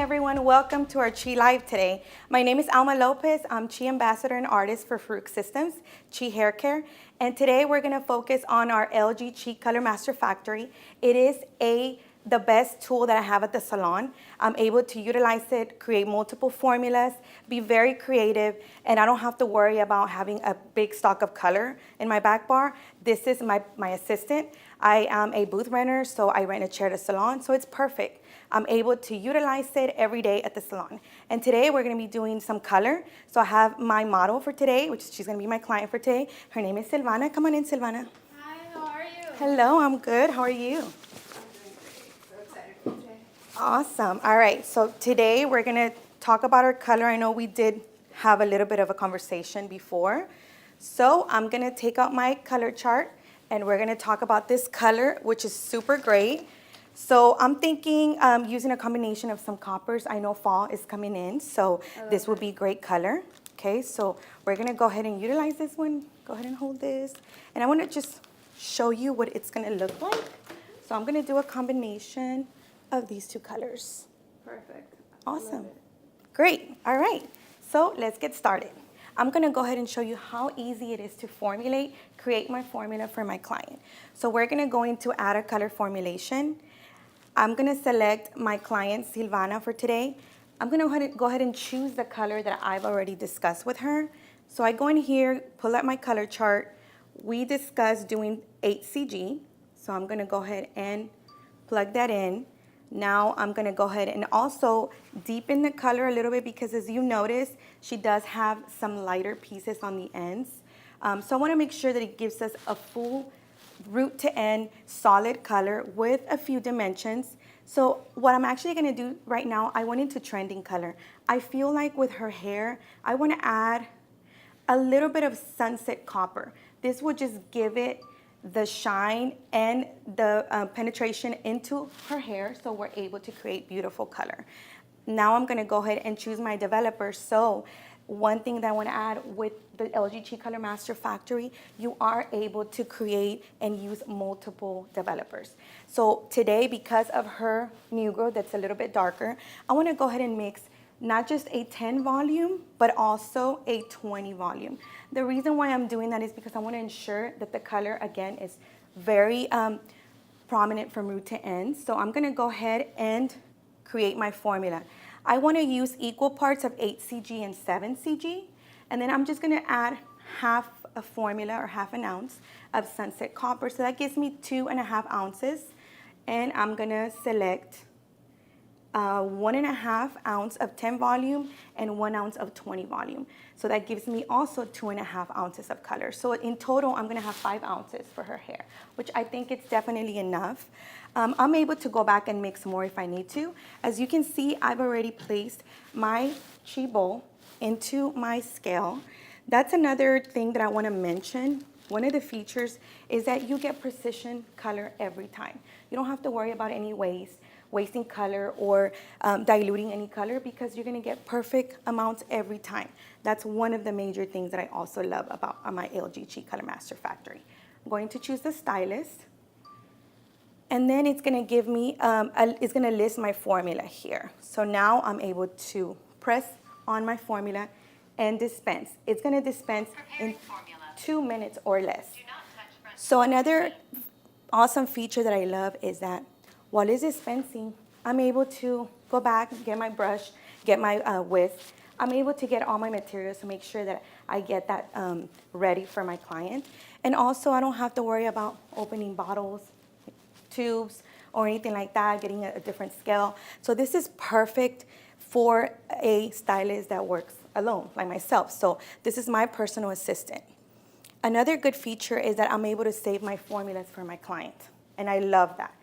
everyone, welcome to our CHI Live today. My name is Alma Lopez. I'm CHI Ambassador and Artist for Farouk Systems, CHI Haircare, and today we're going to focus on our LG CHI Color Master Factory. It is the best tool that I have at the salon. I'm able to utilize it, create multiple formulas, be very creative, and I don't have to worry about having a big stock of color in my back bar. This is my assistant. I am a booth renter, so I rent a chair at a salon, so it's perfect. I'm able to utilize it every day at the salon. And today we're gonna be doing some color. So I have my model for today, which she's gonna be my client for today. Her name is Silvana. Come on in, Silvana. Hi, how are you? Hello, I'm good. How are you? I'm doing great. So excited for today. Awesome. All right, so today we're gonna talk about our color. I know we did have a little bit of a conversation before. So I'm gonna take out my color chart and we're gonna talk about this color, which is super great. So I'm thinking using a combination of some coppers. I know fall is coming in, so this will be great color. Okay, so we're gonna go ahead and utilize this one. Go ahead and hold this. And I wanna just show you what it's gonna look like. So I'm gonna do a combination of these two colors. Perfect. Awesome. Great, all right. So let's get started. I'm gonna go ahead and show you how easy it is to create my formula for my client. So we're gonna go into add a color formulation. I'm gonna select my client, Silvana, for today. I'm gonna go ahead and choose the color that I've already discussed with her. So I go in here, pull up my color chart. We discussed doing 8CG. So I'm gonna go ahead and plug that in. Now I'm gonna go ahead and also deepen the color a little bit because as you notice, she does have some lighter pieces on the ends. So I wanna make sure that it gives us a full root to end solid color with a few dimensions. So what I'm actually gonna do right now, I went into trending color. I feel like with her hair, I wanna add a little bit of sunset copper. This will just give it the shine and the penetration into her hair so we're able to create beautiful color. Now I'm gonna go ahead and choose my developer. So one thing that I wanna add with the LG CHI Color Master Factory, you are able to create and use multiple developers. So today, because of her new growth that's a little bit darker, I wanna go ahead and mix not just a 10 volume, but also a 20 volume. The reason why I'm doing that is because I want to ensure that the color, again, is very prominent from root to end. So I'm going to go ahead and create my formula. I want to use equal parts of 8CG and 7CG, and then I'm just going to add half a formula or half an ounce of sunset copper. So that gives me 2.5 ounces, and I'm going to select 1.5 ounce of 10 volume and 1 ounce of 20 volume. So that gives me also 2.5 ounces of color. So in total, I'm gonna have 5 ounces for her hair, which I think it's definitely enough. I'm able to go back and mix more if I need to. As you can see, I've already placed my CHI bowl into my scale. That's another thing that I wanna mention. One of the features is that you get precision color every time. You don't have to worry about any wasting color or diluting any color because you're gonna get perfect amounts every time. That's one of the major things that I also love about my LG CHI Color Master Factory. I'm going to choose the stylist, and then it's gonna give me, it's gonna list my formula here. So now I'm able to press on my formula and dispense. It's gonna dispense in 2 minutes or less. So another awesome feature that I love is that while it's dispensing, I'm able to go back, get my brush, get my whisk. I'm able to get all my materials to make sure that I get that ready for my client. And also, I don't have to worry about opening bottles, tubes, or anything like that, getting a different scale. So this is perfect for a stylist that works alone, like myself. So this is my personal assistant. Another good feature is that I'm able to save my formulas for my client. And I love that.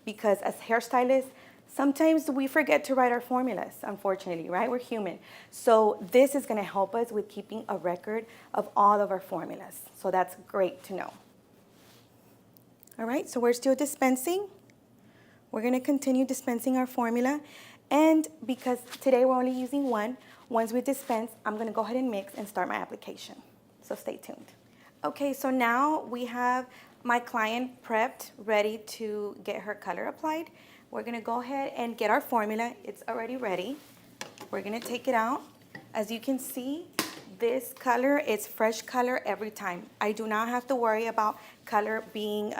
Because as hairstylists, sometimes we forget to write our formulas, unfortunately, right? We're human. So this is gonna help us with keeping a record of all of our formulas. So that's great to know. All right, so we're still dispensing. We're gonna continue dispensing our formula. And because today we're only using one, once we dispense, I'm gonna go ahead and mix and start my application. So stay tuned. Okay, so now we have my client prepped, ready to get her color applied. we're gonna go ahead and get our formula. It's already ready. We're gonna take it out. As you can see, this color is fresh color every time. I do not have to worry about color being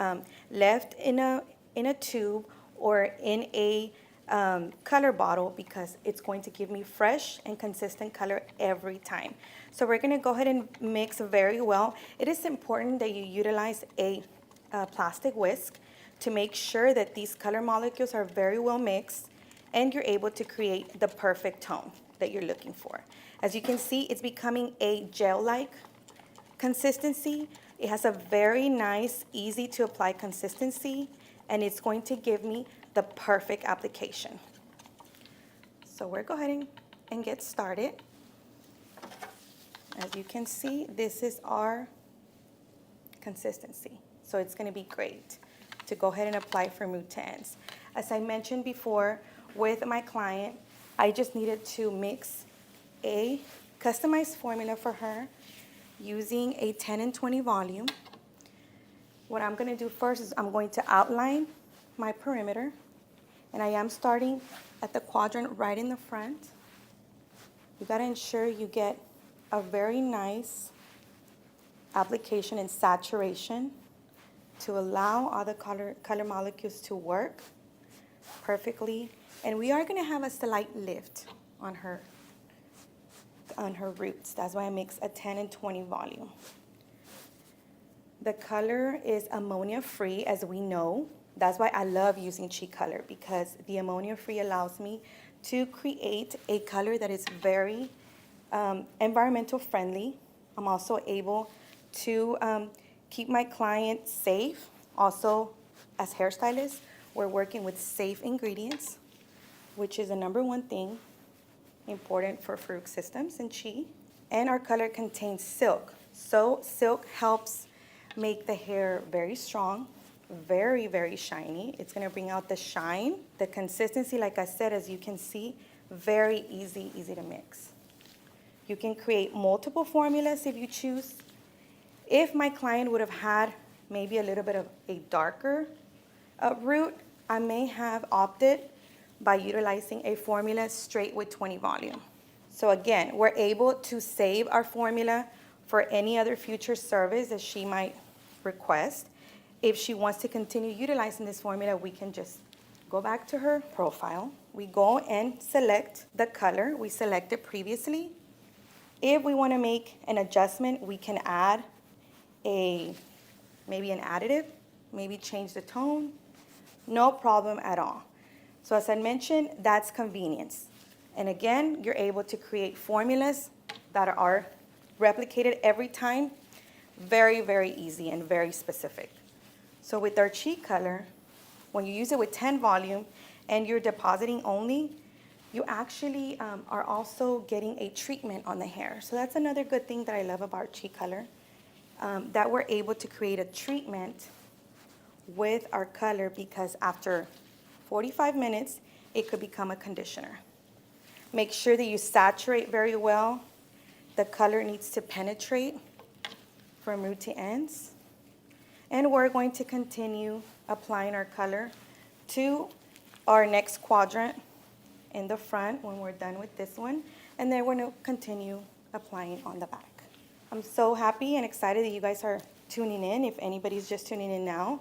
left in a tube or in a color bottle because it's going to give me fresh and consistent color every time. So we're gonna go ahead and mix very well. It is important that you utilize a plastic whisk to make sure that these color molecules are very well mixed and you're able to create the perfect tone that you're looking for. As you can see, it's becoming a gel-like consistency. It has a very nice, easy to apply consistency, and it's going to give me the perfect application. So we're going to go ahead and get started. As you can see, this is our consistency. So it's going to be great to go ahead and apply from root to ends. As I mentioned before, with my client, I just needed to mix a customized formula for her using a 10 and 20 volume. What I'm going to do first is I'm going to outline my perimeter, and I am starting at the quadrant right in the front. You got to ensure you get a very nice application and saturation to allow all the color molecules to work perfectly. And we are going to have a slight lift on her roots. That's why I mix a 10 and 20 volume. The color is ammonia free, as we know. That's why I love using CHI color, because the ammonia free allows me to create a color that is very environmental friendly. I'm also able to keep my client safe. Also, as hairstylists, we're working with safe ingredients, which is the #1 thing important for Farouk systems and CHI. And our color contains silk. So silk helps make the hair very strong, very, very shiny. It's gonna bring out the shine. The consistency, like I said, as you can see, very easy to mix. You can create multiple formulas if you choose. If my client would have had maybe a little bit of a darker root, I may have opted by utilizing a formula straight with 20 volume. So again, we're able to save our formula for any other future service that she might request. If she wants to continue utilizing this formula, we can just go back to her profile. We go and select the color we selected previously. If we want to make an adjustment, we can add maybe an additive, maybe change the tone. No problem at all. So as I mentioned, that's convenience. And again, you're able to create formulas that are replicated every time. Very, very easy and very specific. So with our CHI color, when you use it with 10 volume and you're depositing only, you actually are also getting a treatment on the hair. So that's another good thing that I love about CHI color, that we're able to create a treatment with our color, because after 45 minutes, it could become a conditioner. Make sure that you saturate very well. The color needs to penetrate from root to ends. And we're going to continue applying our color to our next quadrant in the front when we're done with this one. And then we're going to continue applying on the back. I'm so happy and excited that you guys are tuning in. If anybody's just tuning in now,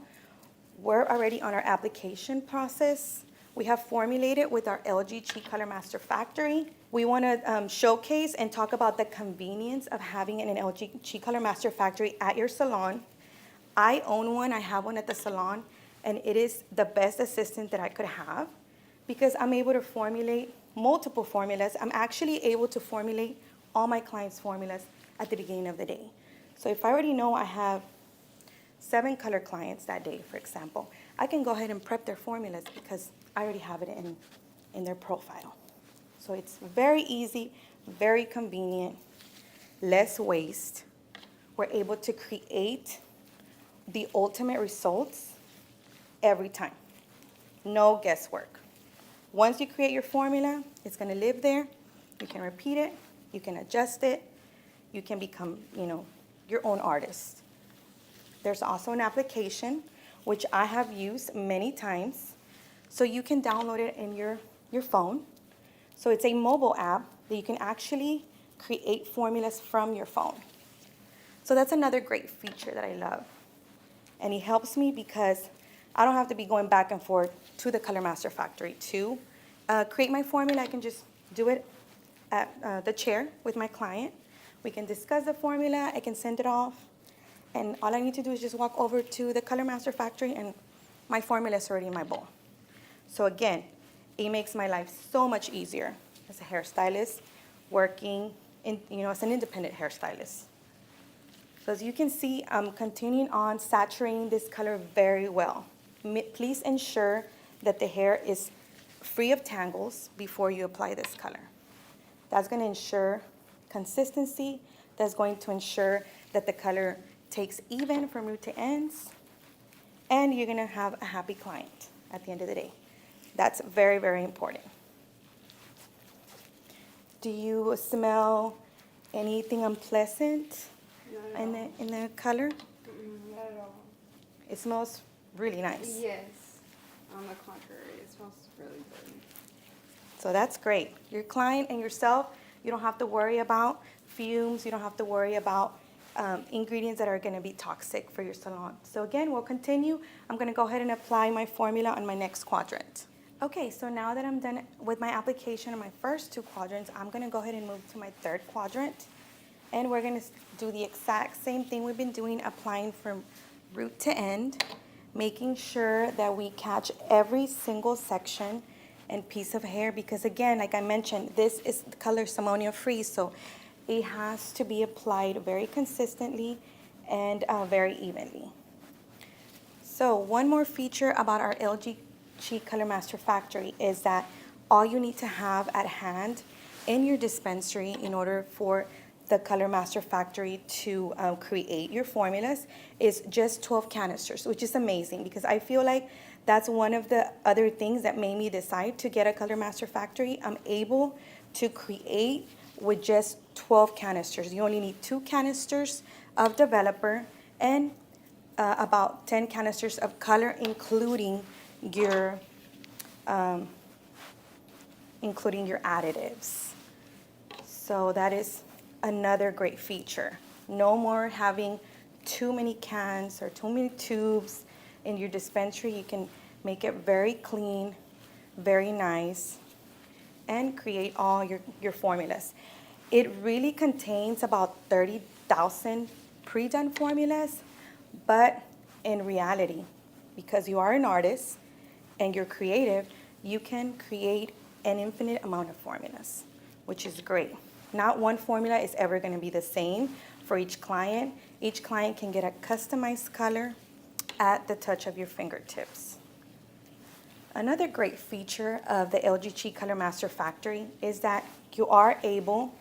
we're already on our application process. We have formulated with our LG CHI Color Master Factory. We want to showcase and talk about the convenience of having an LG CHI Color Master Factory at your salon. I own one, I have one at the salon, and it is the best assistant that I could have because I'm able to formulate multiple formulas. I'm actually able to formulate all my clients' formulas at the beginning of the day. So if I already know I have 7 color clients that day, for example, I can go ahead and prep their formulas because I already have it in their profile. So it's very easy, very convenient, less waste. We're able to create the ultimate results every time. No guesswork. Once you create your formula, it's going to live there. You can repeat it. You can adjust it. You can become, your own artist. There's also an application which I have used many times. So you can download it in your phone. So it's a mobile app that you can actually create formulas from your phone. So that's another great feature that I love. And it helps me because I don't have to be going back and forth to the Color Master Factory to create my formula. I can just do it at the chair with my client. We can discuss the formula. I can send it off. And all I need to do is just walk over to the Color Master Factory and my formula is already in my bowl. So again, it makes my life so much easier as a hairstylist, working as an independent hairstylist. So as you can see, I'm continuing on saturating this color very well. Please ensure that the hair is free of tangles before you apply this color. That's going to ensure consistency. That's going to ensure that the color takes even from root to ends. And you're going to have a happy client at the end of the day. That's very, very important. Do you smell anything unpleasant in the color? Not at all. It smells really nice. Yes. On the contrary, it smells really good. So that's great. Your client and yourself, you don't have to worry about fumes. You don't have to worry about ingredients that are going to be toxic for your salon. So again, we'll continue. I'm going to go ahead and apply my formula on my next quadrant. Okay, so now that I'm done with my application on my first two quadrants, I'm going to go ahead and move to my third quadrant. And we're going to do the exact same thing we've been doing, applying from root to end, making sure that we catch every single section and piece of hair. Because again, like I mentioned, this is color ammonia free, so it has to be applied very consistently and very evenly. So one more feature about our CHI Color Master Factory is that all you need to have at hand in your dispensary in order for the Color Master Factory to create your formulas is just 12 canisters, which is amazing because I feel like that's one of the other things that made me decide to get a Color Master Factory. I'm able to create with just 12 canisters. You only need 2 canisters of developer and about 10 canisters of color, including your additives. So that is another great feature. No more having too many cans or too many tubes in your dispensary. You can make it very clean, very nice, and create all your formulas. It really contains about 30,000 pre-done formulas, but in reality, because you are an artist and you're creative, you can create an infinite amount of formulas, which is great. Not one formula is ever going to be the same for each client. Each client can get a customized color at the touch of your fingertips. Another great feature of the CHI Color Master Factory is that you are able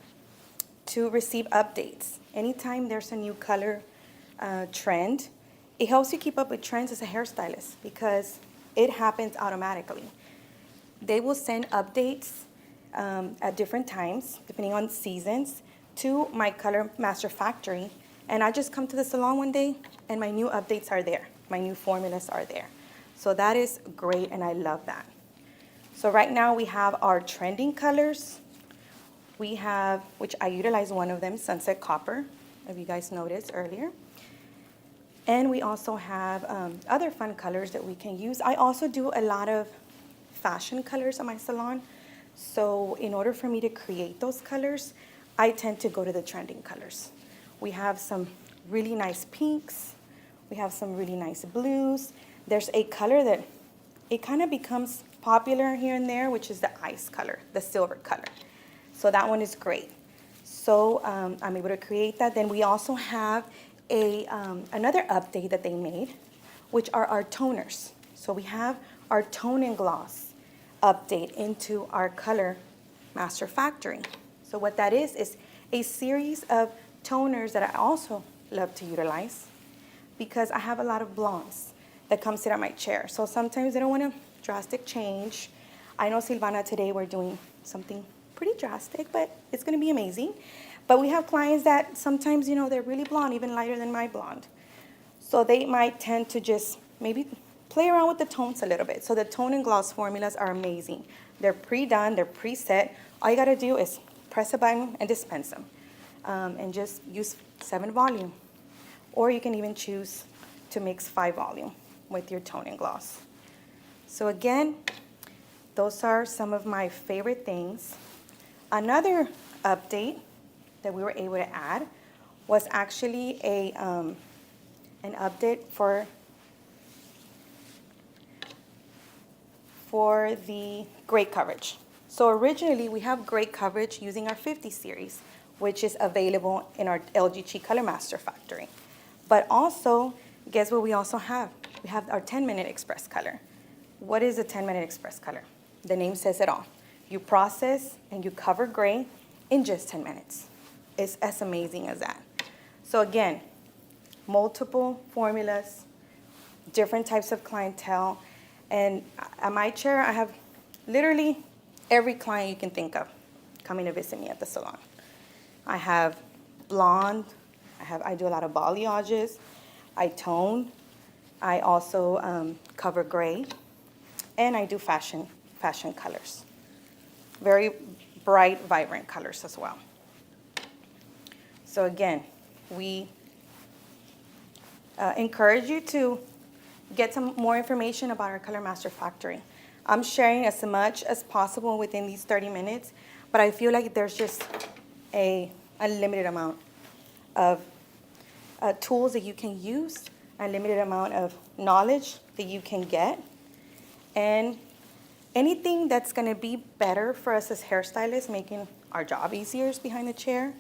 to receive updates. Anytime there's a new color trend, it helps you keep up with trends as a hairstylist because it happens automatically. They will send updates at different times, depending on seasons, to my Color Master Factory. And I just come to the salon one day and my new updates are there. My new formulas are there. So that is great and I love that. So right now we have our trending colors. We have, which I utilize one of them, Sunset Copper, if you guys noticed earlier. And we also have other fun colors that we can use. I also do a lot of fashion colors at my salon. So in order for me to create those colors, I tend to go to the trending colors. We have some really nice pinks. We have some really nice blues. There's a color that it kind of becomes popular here and there, which is the ice color, the silver color. So that one is great. So I'm able to create that. Then we also have another update that they made, which are our toners. So we have our tone and gloss update into our Color Master Factory. So what that is a series of toners that I also love to utilize because I have a lot of blondes that come sit at my chair. So sometimes they don't want a drastic change. I know Silvana today we're doing something pretty drastic, but it's gonna be amazing. But we have clients that sometimes, they're really blonde, even lighter than my blonde. So they might tend to just maybe play around with the tones a little bit. So the tone and gloss formulas are amazing. They're pre-done, they're preset. All you gotta do is press a button and dispense them. And just use 7 volume. Or you can even choose to mix 5 volume with your tone and gloss. So again, those are some of my favorite things. Another update that we were able to add was actually an update for the gray coverage. So originally we have gray coverage using our 50 series, which is available in our LG Chi Color Master Factory. But also, guess what we also have? We have our 10-minute express color. What is a 10-minute express color? The name says it all. You process and you cover gray in just 10 minutes. It's as amazing as that. So again, multiple formulas, different types of clientele, and at my chair, I have literally every client you can think of coming to visit me at the salon. I have blonde, I do a lot of balayages, I tone, I also cover gray, and I do fashion colors. Very bright, vibrant colors as well. So again, we encourage you to get some more information about our Color Master Factory. I'm sharing as much as possible within these 30 minutes, but I feel like there's just a limited amount of tools that you can use, a limited amount of knowledge that you can get, and anything that's gonna be better for us as hairstylists, making our job easier is behind the chair.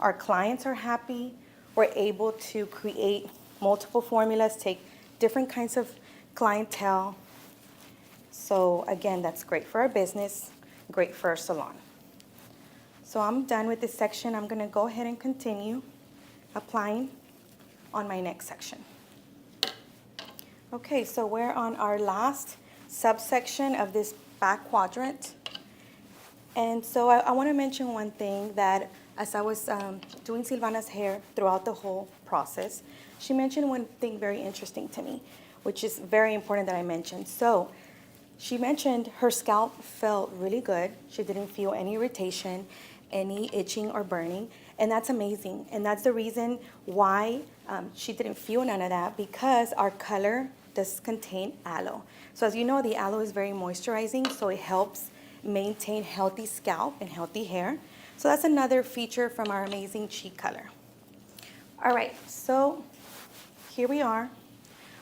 Our clients are happy. We're able to create multiple formulas, take different kinds of clientele. So again, that's great for our business, great for our salon. So I'm done with this section. I'm gonna go ahead and continue applying on my next section. Okay, so we're on our last subsection of this back quadrant. And so I wanna mention one thing that as I was doing Silvana's hair throughout the whole process, she mentioned one thing very interesting to me, which is very important that I mentioned. So she mentioned her scalp felt really good. She didn't feel any irritation, any itching or burning, and that's amazing. And that's the reason why she didn't feel none of that, because our color does contain aloe. So as you know, the aloe is very moisturizing, so it helps maintain healthy scalp and healthy hair. So that's another feature from our amazing Chi color. All right, so here we are.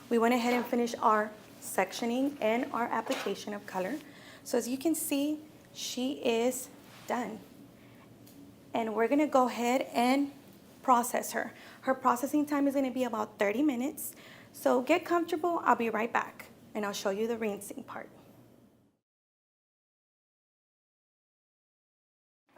We went ahead and finished our sectioning and our application of color. So as you can see, she is done. And we're gonna go ahead and process her. Her processing time is gonna be about 30 minutes. So get comfortable, I'll be right back, and I'll show you the rinsing part.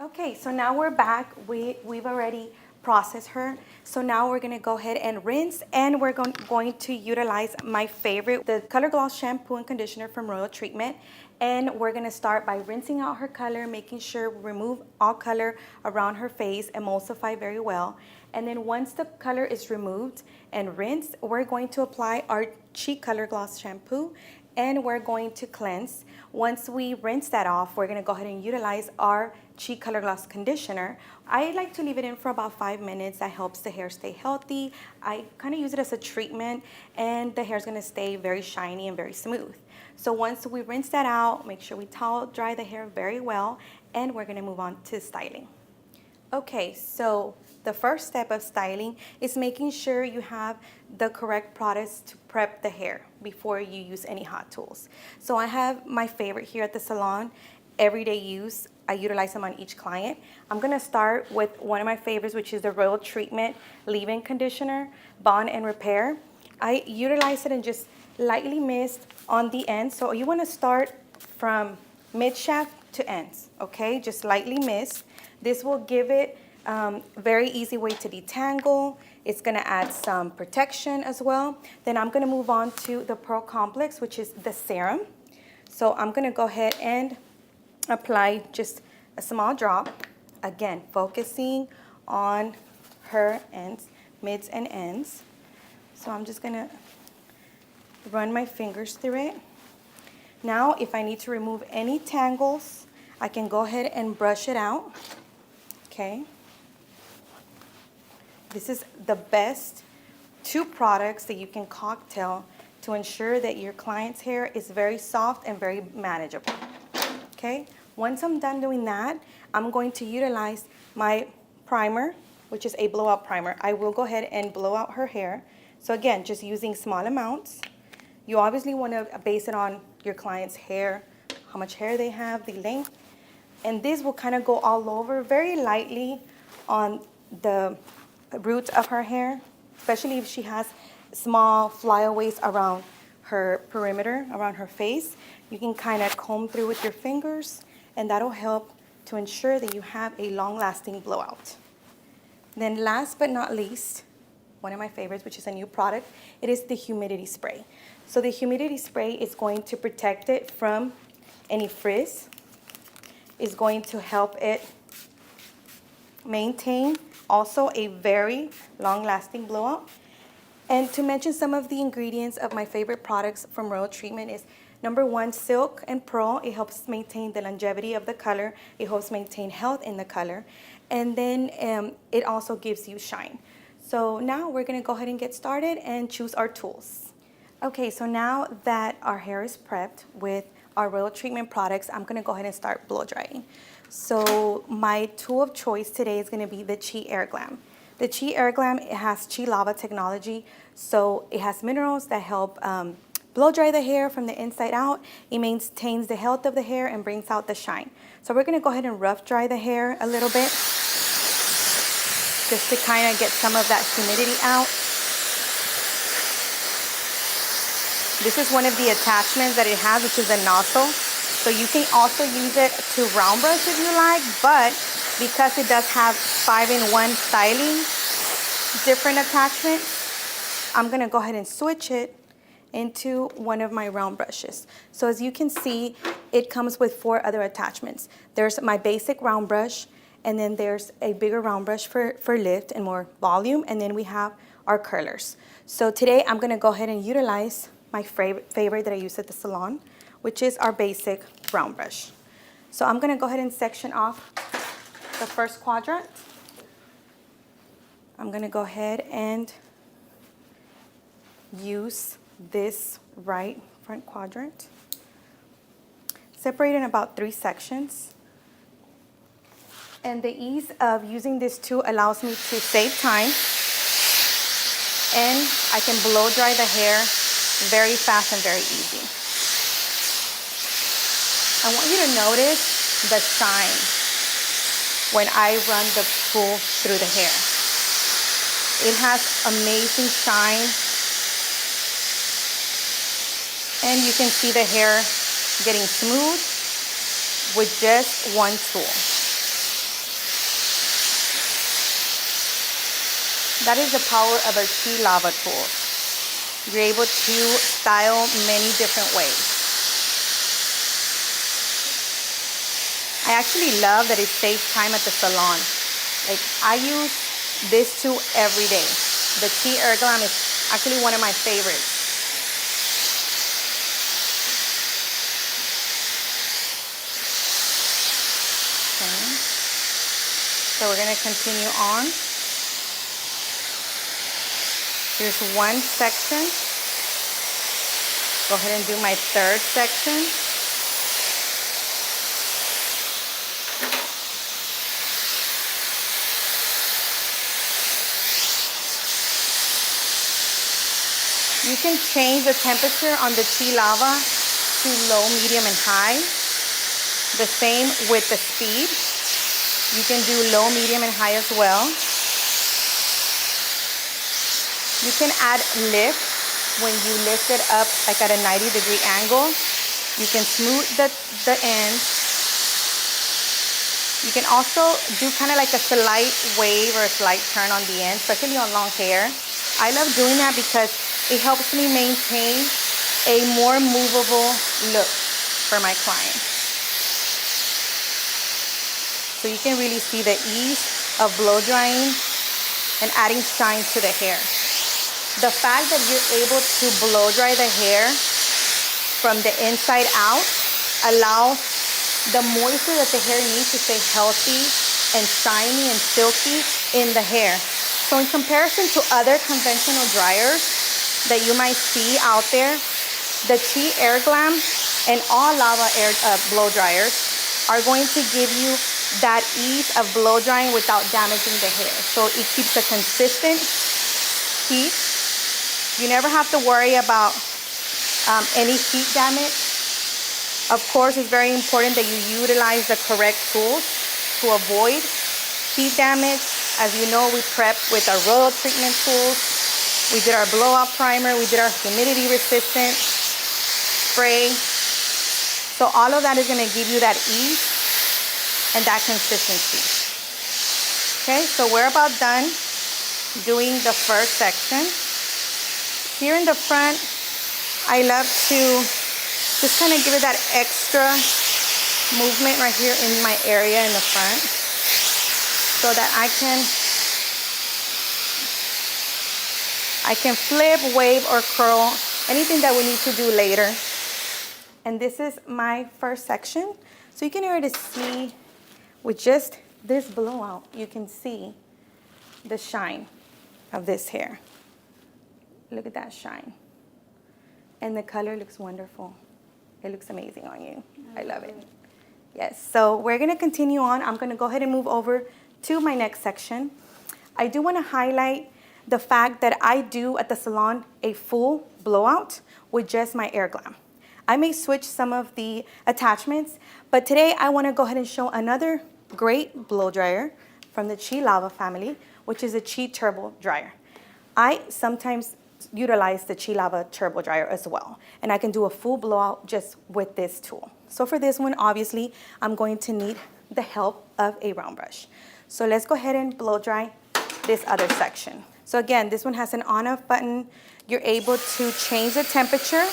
Okay, so now we're back. We've already processed her. So now we're gonna go ahead and rinse, and we're going to utilize my favorite, the Color Gloss shampoo and conditioner from Royal Treatment. And we're gonna start by rinsing out her color, making sure we remove all color around her face, emulsify very well. And then once the color is removed and rinsed, we're going to apply our Chi Color Gloss shampoo, and we're going to cleanse. Once we rinse that off, we're gonna go ahead and utilize our Chi Color Gloss conditioner. I like to leave it in for about 5 minutes. That helps the hair stay healthy. I kind of use it as a treatment, and the hair's gonna stay very shiny and very smooth. So once we rinse that out, make sure we towel dry the hair very well, and we're gonna move on to styling. Okay, so the first step of styling is making sure you have the correct products to prep the hair before you use any hot tools. So I have my favorite here at the salon, everyday use. I utilize them on each client. I'm gonna start with one of my favorites, which is the Royal Treatment Leave-In Conditioner, Bond and Repair. I utilize it and just lightly mist on the ends. So you wanna start from mid-shaft to ends, okay? Just lightly mist. This will give it very easy way to detangle. It's gonna add some protection as well. Then I'm gonna move on to the Pearl Complex, which is the serum. So I'm gonna go ahead and apply just a small drop. Again, focusing on her ends, mids and ends. So I'm just gonna run my fingers through it. Now, if I need to remove any tangles, I can go ahead and brush it out, okay? This is the best 2 products that you can cocktail to ensure that your client's hair is very soft and very manageable, okay? Once I'm done doing that, I'm going to utilize my primer, which is a blowout primer. I will go ahead and blow out her hair. So again, just using small amounts. You obviously want to base it on your client's hair, how much hair they have, the length. And this will kind of go all over very lightly on the roots of her hair, especially if she has small flyaways around her perimeter, around her face. You can kind of comb through with your fingers, and that'll help to ensure that you have a long-lasting blowout. Then last but not least, one of my favorites, which is a new product, it is the humidity spray. So the humidity spray is going to protect it from any frizz. It's going to help it maintain also a very long-lasting blowout. And to mention some of the ingredients of my favorite products from Royal Treatment is number 1, silk and pearl. It helps maintain the longevity of the color. It helps maintain health in the color. And then it also gives you shine. So now we're gonna go ahead and get started and choose our tools. Okay, so now that our hair is prepped with our Royal Treatment products, I'm gonna go ahead and start blow drying. So my tool of choice today is gonna be the CHI Air Glam. The CHI Air Glam, it has CHI lava technology, so it has minerals that help blow dry the hair from the inside out. It maintains the health of the hair and brings out the shine. So we're gonna go ahead and rough dry the hair a little bit, just to kind of get some of that humidity out. This is one of the attachments that it has, which is a nozzle. So you can also use it to round brush if you like, but because it does have 5-in-1 styling, different attachments, I'm gonna go ahead and switch it into one of my round brushes. So as you can see, it comes with 4 other attachments. There's my basic round brush, and then there's a bigger round brush for lift and more volume, and then we have our curlers. So today I'm gonna go ahead and utilize my favorite that I use at the salon, which is our basic round brush. So I'm gonna go ahead and section off the first quadrant. I'm gonna go ahead and use this right front quadrant, separate in about 3 sections. And the ease of using this tool allows me to save time, and I can blow dry the hair very fast and very easy. I want you to notice the shine when I run the tool through the hair. It has amazing shine, and you can see the hair getting smooth with just one tool. That is the power of our CHI lava tool. You're able to style many different ways. I actually love that it saves time at the salon. Like, I use this tool every day. The CHI Air Glam is actually one of my favorites. Okay. So we're gonna continue on. Here's one section. Go ahead and do my 3rd section. You can change the temperature on the CHI lava to low, medium, and high. The same with the speed. You can do low, medium, and high as well. You can add lift when you lift it up like at a 90-degree angle. You can smooth the ends. You can also do kind of like a slight wave or a slight turn on the end, especially on long hair. I love doing that because it helps me maintain a more movable look for my client. So you can really see the ease of blow drying and adding shine to the hair. the fact that you're able to blow dry the hair from the inside out allows the moisture that the hair needs to stay healthy and shiny and silky in the hair. So in comparison to other conventional dryers that you might see out there, the CHI Air Glam and all lava air blow dryers are going to give you that ease of blow drying without damaging the hair. So it keeps a consistent heat. You never have to worry about any heat damage. Of course, it's very important that you utilize the correct tools to avoid heat damage. As you know, we prep with our royal treatment tools. We did our blowout primer. We did our humidity resistant spray. So all of that is going to give you that ease and that consistency. Okay, so we're about done doing the first section. Here in the front, I love to just kind of give it that extra movement right here in my area in the front so that I can flip, wave, or curl, anything that we need to do later. And this is my first section. So you can already see with just this blowout, you can see the shine of this hair. Look at that shine. And the color looks wonderful. It looks amazing on you. I love it. Yes, so we're gonna continue on. I'm gonna go ahead and move over to my next section. I do wanna highlight the fact that I do at the salon a full blowout with just my air glam. I may switch some of the attachments, but today I wanna go ahead and show another great blow dryer from the CHI Lava family, which is a CHI Turbo dryer. I sometimes utilize the CHI Lava Turbo dryer as well, and I can do a full blowout just with this tool. So for this one, obviously, I'm going to need the help of a round brush. So let's go ahead and blow dry this other section. So again, this one has an on-off button. You're able to change the temperature.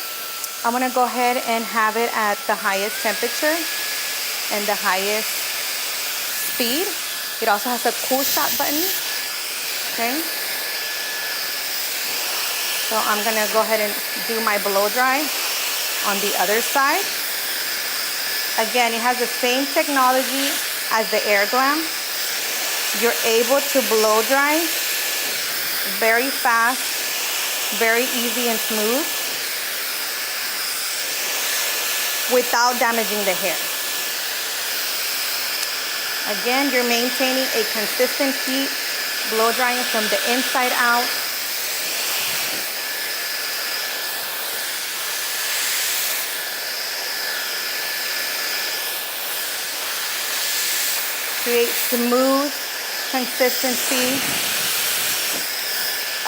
I'm gonna go ahead and have it at the highest temperature and the highest speed. It also has a cool shot button, okay? So I'm gonna go ahead and do my blow dry on the other side. Again, it has the same technology as the air glam. You're able to blow dry very fast, very easy and smooth without damaging the hair. Again, you're maintaining a consistent heat, blow drying from the inside out. Create smooth consistency.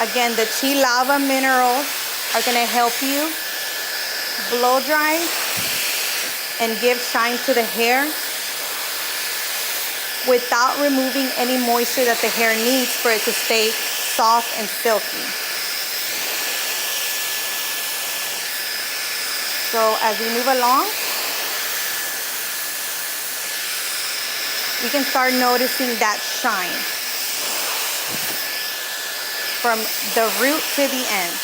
Again, the CHI Lava minerals are gonna help you blow dry and give shine to the hair without removing any moisture that the hair needs for it to stay soft and silky. So as we move along, you can start noticing that shine from the root to the end.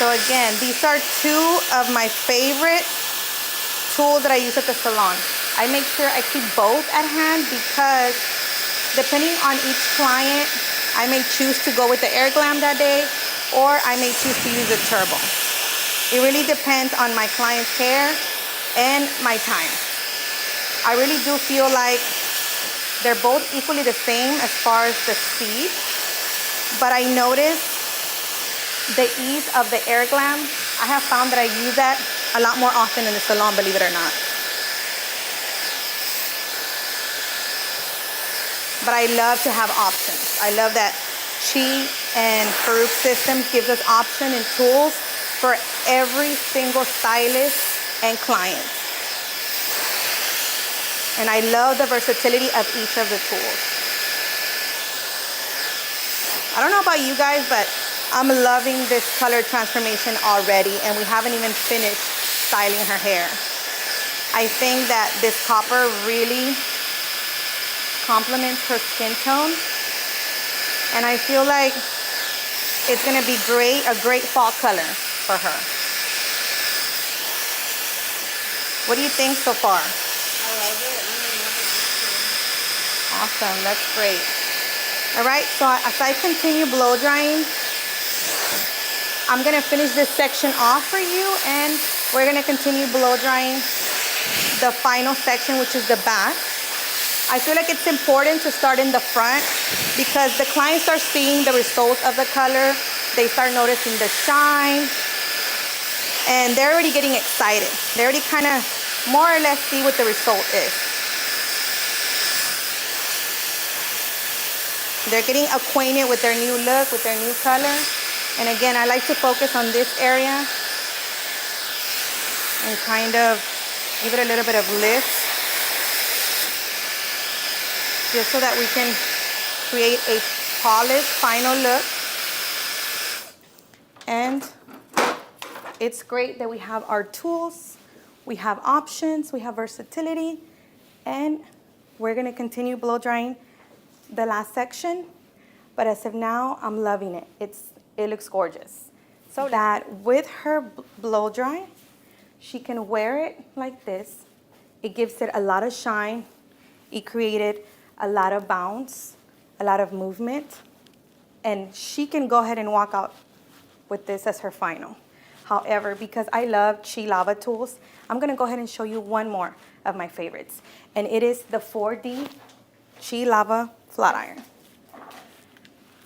So again, these are two of my favorite tools that I use at the salon. I make sure I keep both at hand because depending on each client, I may choose to go with the air glam that day, or I may choose to use a turbo. It really depends on my client's hair and my time. I really do feel like they're both equally the same as far as the speed, but I notice the ease of the air glam. I have found that I use that a lot more often in the salon, believe it or not. But I love to have options. I love that CHI and Farouk system gives us option and tools for every single stylist and client. And I love the versatility of each of the tools. I don't know about you guys, but I'm loving this color transformation already, and we haven't even finished styling her hair. I think that this copper really complements her skin tone. And I feel like it's gonna be great, a great fall color for her. What do you think so far? I love it. I'm in love with this Awesome, that's great. All right, so as I continue blow drying, I'm gonna finish this section off for you, and we're gonna continue blow drying the final section, which is the back. I feel like it's important to start in the front because the clients are seeing the results of the color. They start noticing the shine, and they're already getting excited. They already kind of more or less see what the result is. They're getting acquainted with their new look, with their new color. And again, I like to focus on this area and kind of give it a little bit of lift, just so that we can create a polished final look. And it's great that we have our tools, we have options, we have versatility, and we're gonna continue blow drying the last section. But as of now, I'm loving it. It looks gorgeous. So that with her blow dry, she can wear it like this. It gives it a lot of shine. It created a lot of bounce, a lot of movement, and she can go ahead and walk out with this as her final. However, because I love CHI Lava tools, I'm gonna go ahead and show you one more of my favorites, and it is the 4D CHI Lava flat iron.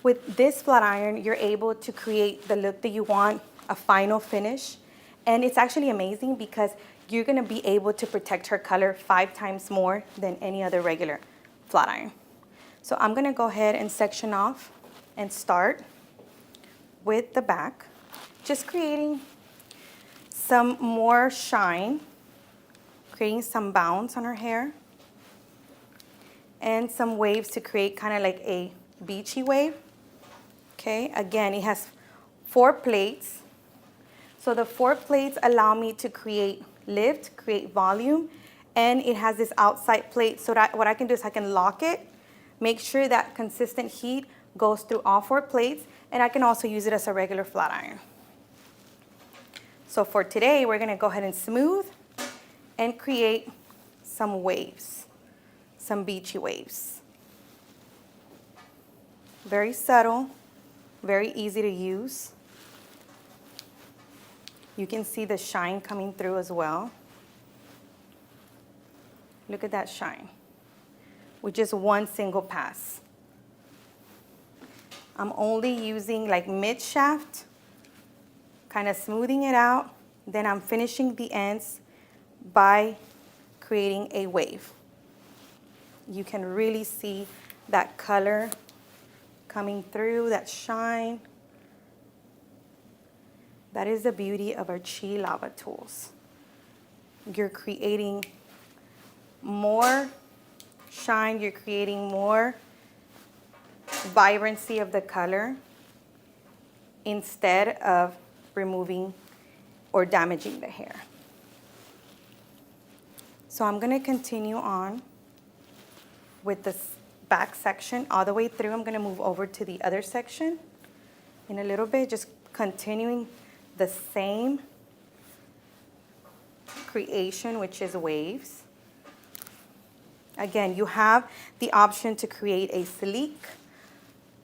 With this flat iron, you're able to create the look that you want, a final finish, and it's actually amazing because you're gonna be able to protect her color 5 times more than any other regular flat iron. So I'm gonna go ahead and section off and start with the back, just creating some more shine, creating some bounce on her hair, and some waves to create kind of like a beachy wave. Okay, again, it has 4 plates. So the 4 plates allow me to create lift, create volume, and it has this outside plate so that what I can do is I can lock it, make sure that consistent heat goes through all 4 plates, and I can also use it as a regular flat iron. So for today, we're gonna go ahead and smooth and create some waves, some beachy waves. Very subtle, very easy to use. You can see the shine coming through as well. Look at that shine with just one single pass. I'm only using like mid shaft, kind of smoothing it out. Then I'm finishing the ends by creating a wave. You can really see that color coming through, that shine. That is the beauty of our CHI Lava tools. You're creating more shine, you're creating more vibrancy of the color instead of removing or damaging the hair. So I'm gonna continue on with this back section all the way through. I'm gonna move over to the other section in a little bit, just continuing the same creation, which is waves. Again, you have the option to create a sleek,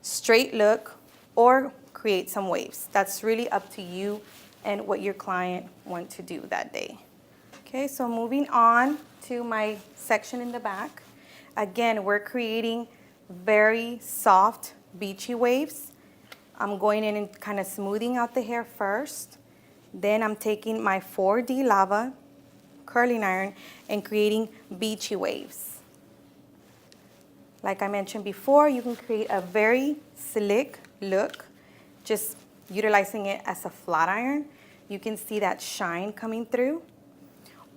straight look, or create some waves. That's really up to you and what your client wants to do that day. Okay, so moving on to my section in the back. Again, we're creating very soft, beachy waves. I'm going in and kind of smoothing out the hair first. Then I'm taking my 4D Lava curling iron and creating beachy waves. Like I mentioned before, you can create a very slick look, just utilizing it as a flat iron. You can see that shine coming through.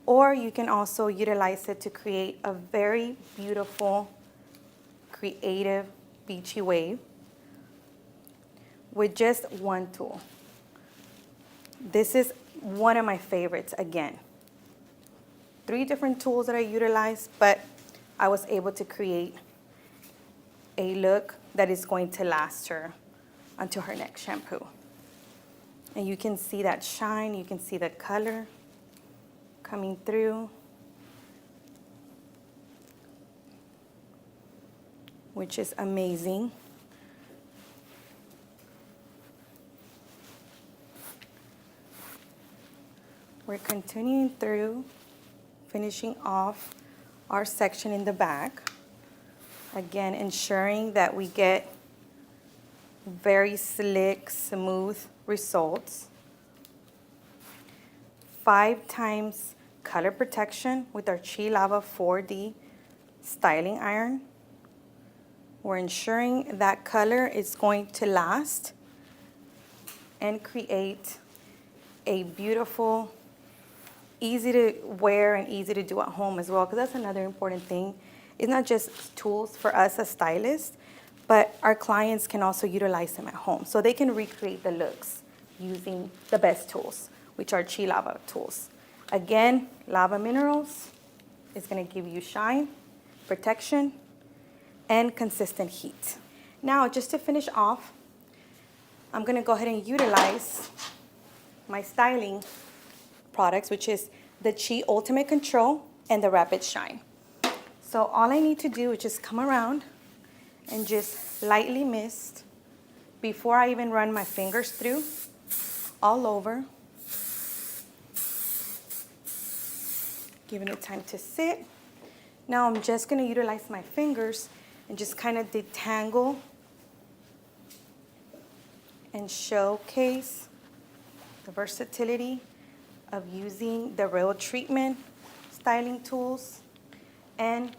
Or you can also utilize it to create a very beautiful, creative, beachy wave with just one tool. This is one of my favorites again. 3 different tools that I utilized, but I was able to create a look that is going to last her until her next shampoo. And you can see that shine, you can see the color coming through, which is amazing. We're continuing through, finishing off our section in the back. Again, ensuring that we get very slick, smooth results. 5 times color protection with our Chi Lava 4D styling iron. We're ensuring that color is going to last and create a beautiful, easy to wear and easy to do at home as well, because that's another important thing. It's not just tools for us as stylists, but our clients can also utilize them at home. So they can recreate the looks using the best tools, which are Chi Lava tools. Again, lava minerals is gonna give you shine, protection, and consistent heat. Now, just to finish off, I'm gonna go ahead and utilize my styling products, which is the Chi Ultimate Control and the Rapid Shine. So all I need to do is just come around and just lightly mist before I even run my fingers through all over. Giving it time to sit. Now I'm just gonna utilize my fingers and just kind of detangle and showcase the versatility of using the Real Treatment styling tools and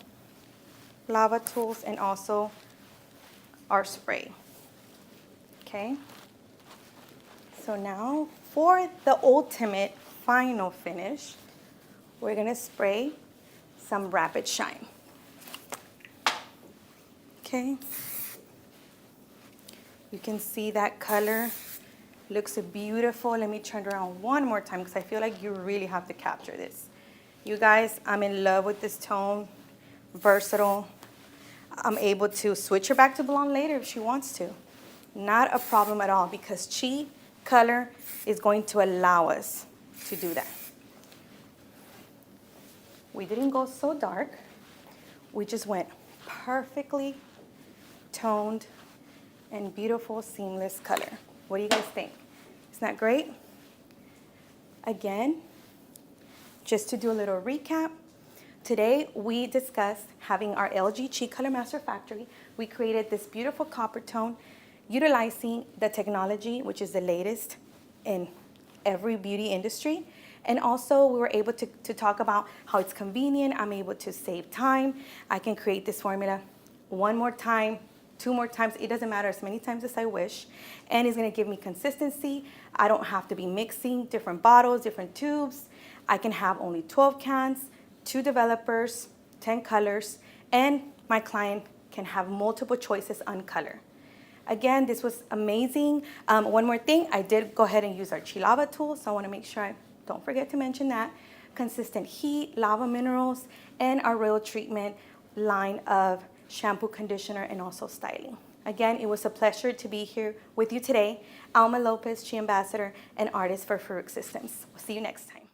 lava tools, and also our spray. Okay, so now for the ultimate final finish, we're gonna spray some Rapid Shine. Okay, you can see that color looks beautiful. Let me turn it around one more time because I feel like you really have to capture this. You guys, I'm in love with this tone, versatile. I'm able to switch her back to blonde later if she wants to. Not a problem at all, because Chi color is going to allow us to do that. We didn't go so dark. We just went perfectly toned and beautiful seamless color. What do you guys think? Isn't that great? Again, just to do a little recap, today we discussed having our LG Chi Color Master Factory. We created this beautiful copper tone utilizing the technology, which is the latest in every beauty industry. And also we were able to talk about how it's convenient. I'm able to save time. I can create this formula one more time, 2 more times. It doesn't matter, as many times as I wish. And it's gonna give me consistency. I don't have to be mixing different bottles, different tubes. I can have only 12 cans, 2 developers, 10 colors, and my client can have multiple choices on color. Again, this was amazing. One more thing, I did go ahead and use our Chi Lava tool, so I wanna make sure I don't forget to mention that. Consistent heat, lava minerals, and our Real Treatment line of shampoo, conditioner, and also styling. Again, it was a pleasure to be here with you today. Alma Lopez, Chi Ambassador and artist for Farouk Systems. We'll see you next time.